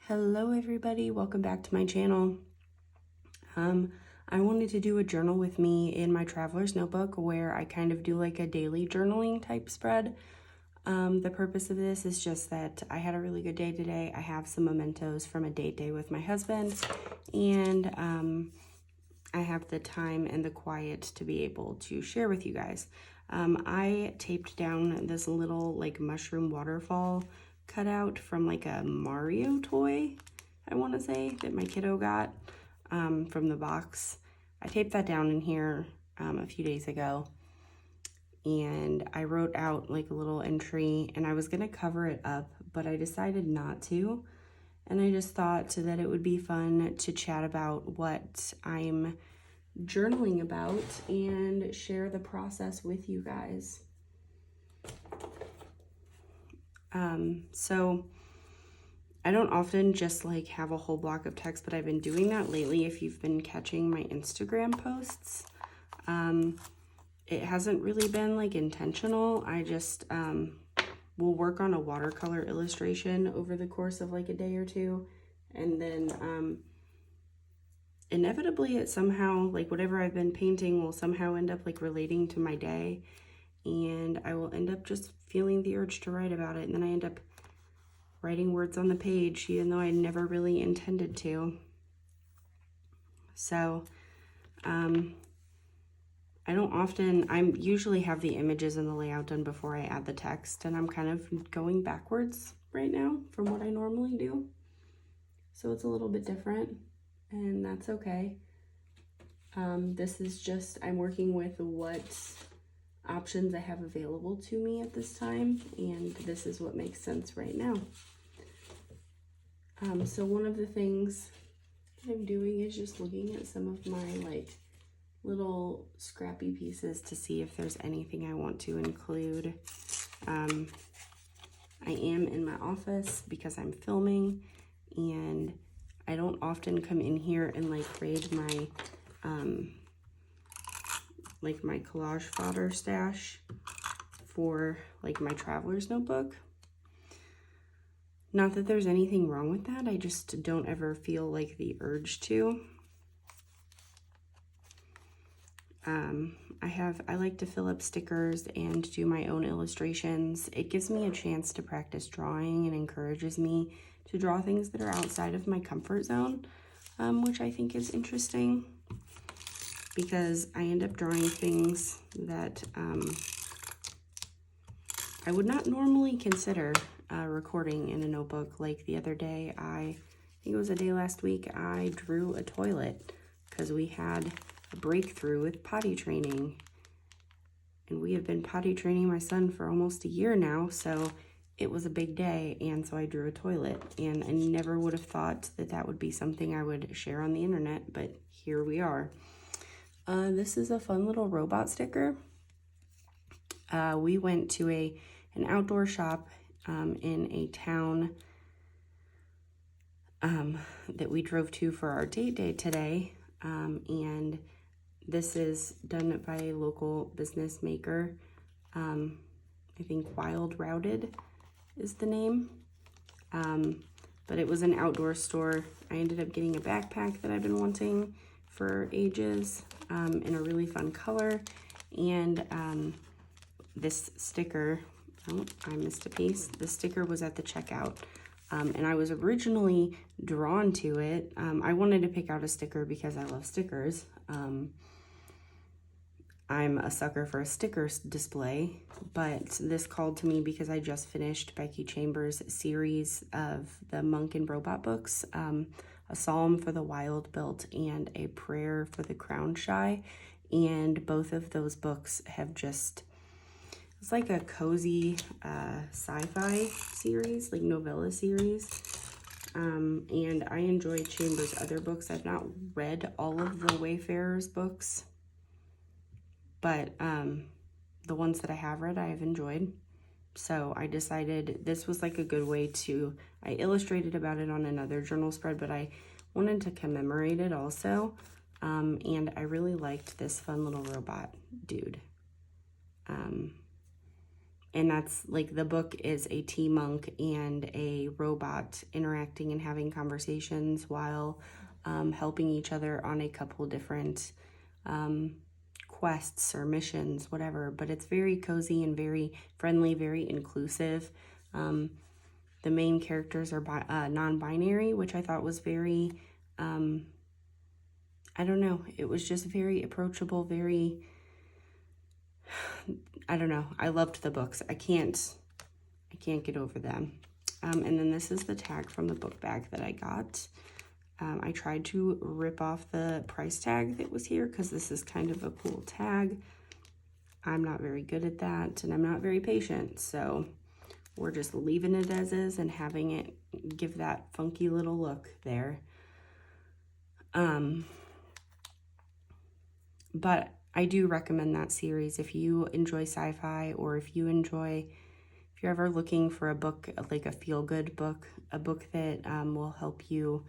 Hello everybody, welcome back to my channel. I wanted to do a journal with me in my traveler's notebook where I kind of do like a daily journaling type spread. The purpose of this is just that I had a really good day today. I have some mementos from a date day with my husband, and I have the time and the quiet to be able to share with you guys. I taped down this little like mushroom waterfall cutout from like a Mario toy, I want to say, that my kiddo got from the box. I taped that down in here a few days ago, and I wrote out like a little entry, and I was going to cover it up, but I decided not to. And I just thought that it would be fun to chat about what I'm journaling about and share the process with you guys. So I don't often just like have a whole block of text, but I've been doing that lately. If you've been catching my Instagram posts, it hasn't really been like intentional. I just will work on a watercolor illustration over the course of like a day or two, and then inevitably it somehow, like whatever I've been painting will somehow end up like relating to my day, and I will end up just feeling the urge to write about it, and then I end up writing words on the page even though I never really intended to. So I usually have the images and the layout done before I add the text, and I'm kind of going backwards right now from what I normally do. So it's a little bit different, and that's okay. This is just, I'm working with what options I have available to me at this time, and this is what makes sense right now. So one of the things that I'm doing is just looking at some of my like little scrappy pieces to see if there's anything I want to include. I am in my office because I'm filming, and I don't often come in here and like raid my my collage fodder stash for like my traveler's notebook. Not that there's anything wrong with that, I just don't ever feel like the urge to. I like to fill up stickers and do my own illustrations. It gives me a chance to practice drawing and encourages me to draw things that are outside of my comfort zone, which I think is interesting because I end up drawing things that I would not normally consider recording in a notebook. Like the other day, I think it was a day last week, I drew a toilet because we had a breakthrough with potty training, and we have been potty training my son for almost a year now, so it was a big day, and so I drew a toilet, and I never would have thought that that would be something I would share on the internet, but here we are. This is a fun little robot sticker. We went to an outdoor shop in a town that we drove to for our date day today, and this is done by a local business maker. I think Wild Routed is the name, but it was an outdoor store. I ended up getting a backpack that I've been wanting for ages in a really fun color, and this sticker, oh, I missed a piece. The sticker was at the checkout, and I was originally drawn to it. I wanted to pick out a sticker because I love stickers. I'm a sucker for a sticker display, but this called to me because I just finished Becky Chambers' series of the Monk and Robot books, A Psalm for the Wild-Built and A Prayer for the Crown-Shy, and both of those books have just, it's like a cozy sci-fi series, like novella series, and I enjoyed Chambers' other books. I've not read all of the Wayfarers books, but the ones that I have read, I have enjoyed. So I decided this was like a good way to, I illustrated about it on another journal spread, but I wanted to commemorate it also. And I really liked this fun little robot dude. And that's like, the book is a tea monk and a robot interacting and having conversations while helping each other on a couple different quests or missions, whatever. But it's very cozy and very friendly, very inclusive. The main characters are non-binary, which I thought was very, I don't know, it was just very approachable, very, I don't know, I loved the books. I can't get over them. And then this is the tag from the book bag that I got. I tried to rip off the price tag that was here because this is kind of a cool tag. I'm not very good at that, and I'm not very patient, so we're just leaving it as is and having it give that funky little look there. But I do recommend that series if you enjoy sci-fi, or if you're ever looking for a book, like a feel-good book, a book that will help you,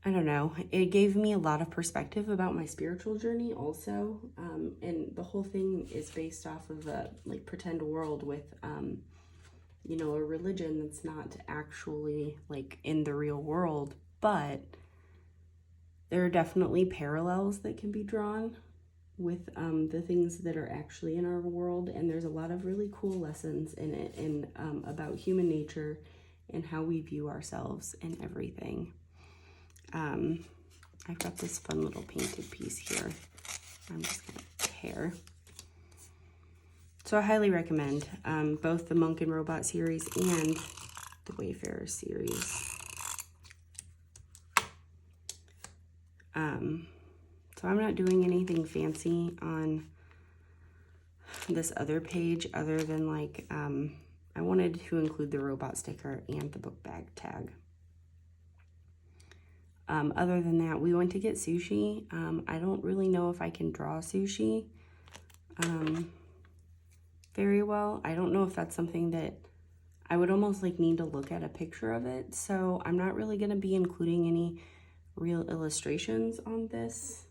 I don't know, it gave me a lot of perspective about my spiritual journey also. And the whole thing is based off of a like pretend world with, you know, a religion that's not actually like in the real world, but there are definitely parallels that can be drawn with the things that are actually in our world. And there's a lot of really cool lessons in it, and about human nature and how we view ourselves and everything. I've got this fun little painted piece here. I'm just gonna tear. So I highly recommend both the Monk and Robot series and the Wayfarer series. So I'm not doing anything fancy on this other page other than like, I wanted to include the robot sticker and the book bag tag. Other than that, we went to get sushi. I don't really know if I can draw sushi very well. I don't know if that's something that I would almost like need to look at a picture of it. So I'm not really going to be including any real illustrations on this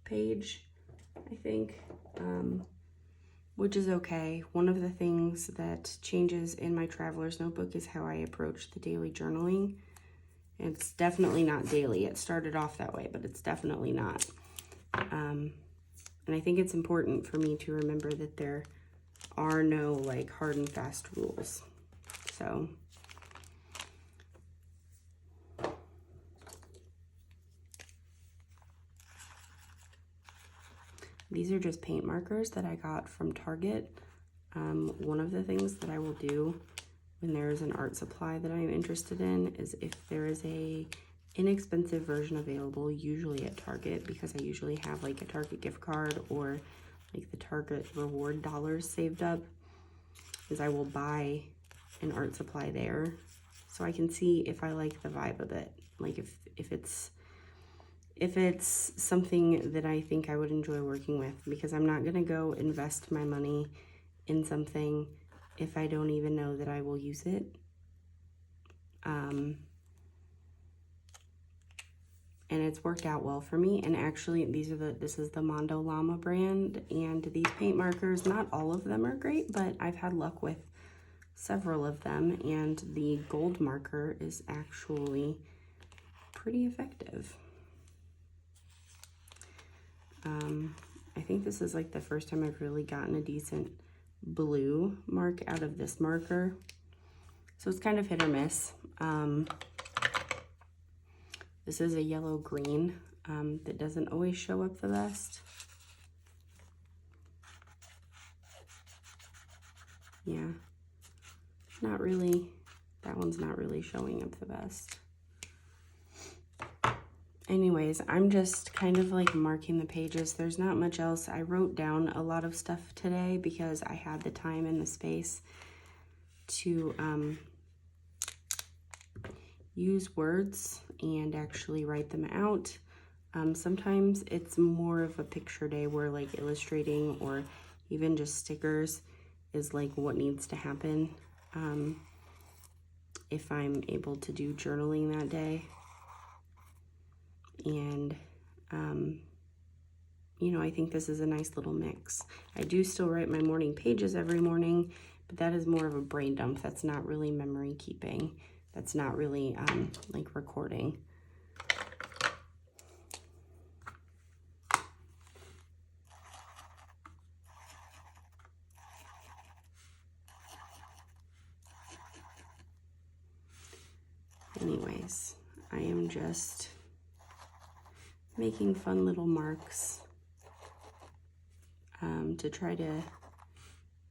page, I think, which is okay. One of the things that changes in my traveler's notebook is how I approach the daily journaling. It's definitely not daily. It started off that way, but it's definitely not. And I think it's important for me to remember that there are no like hard and fast rules. So these are just paint markers that I got from Target. One of the things that I will do when there's an art supply that I'm interested in is if there is a inexpensive version available, usually at Target, because I usually have like a Target gift card or like the Target reward dollars saved up, is I will buy an art supply there so I can see if I like the vibe of it. Like if it's something that I think I would enjoy working with, because I'm not gonna go invest my money in something if I don't even know that I will use it. And it's worked out well for me. And actually, this is the Mondo Llama brand, and these paint markers, not all of them are great, but I've had luck with several of them, and the gold marker is actually pretty effective. I think this is like the first time I've really gotten a decent blue mark out of this marker. So it's kind of hit or miss. This is a yellow green that doesn't always show up the best. Yeah, not really, that one's not really showing up the best. Anyways, I'm just kind of like marking the pages. There's not much else. I wrote down a lot of stuff today because I had the time and the space to use words and actually write them out. Sometimes it's more of a picture day where like illustrating or even just stickers is like what needs to happen if I'm able to do journaling that day. And you know, I think this is a nice little mix. I do still write my morning pages every morning, but that is more of a brain dump. That's not really memory keeping. That's not really like recording. Anyways, I am just making fun little marks to try to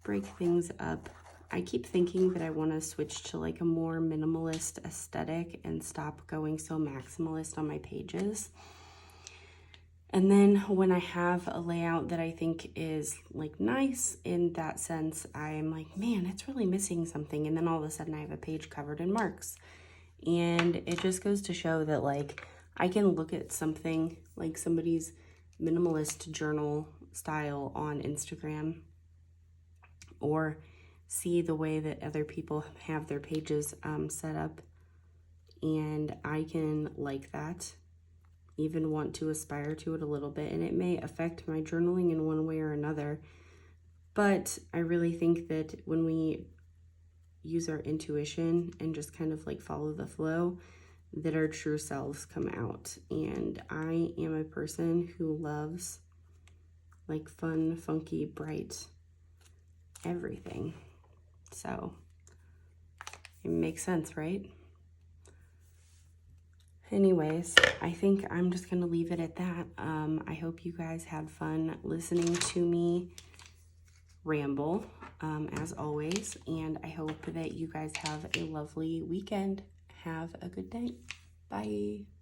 break things up. I keep thinking that I want to switch to like a more minimalist aesthetic and stop going so maximalist on my pages. And then when I have a layout that I think is like nice in that sense, I'm like, man, it's really missing something. And then all of a sudden I have a page covered in marks. And it just goes to show that like I can look at something like somebody's minimalist journal style on Instagram, or see the way that other people have their pages set up, and I can like that, even want to aspire to it a little bit, and it may affect my journaling in one way or another. But I really think that when we use our intuition and just kind of like follow the flow, that our true selves come out. And I am a person who loves like fun, funky, bright everything. So it makes sense, right? Anyways, I think I'm just gonna leave it at that. I hope you guys had fun listening to me ramble, as always, and I hope that you guys have a lovely weekend. Have a good day. Bye.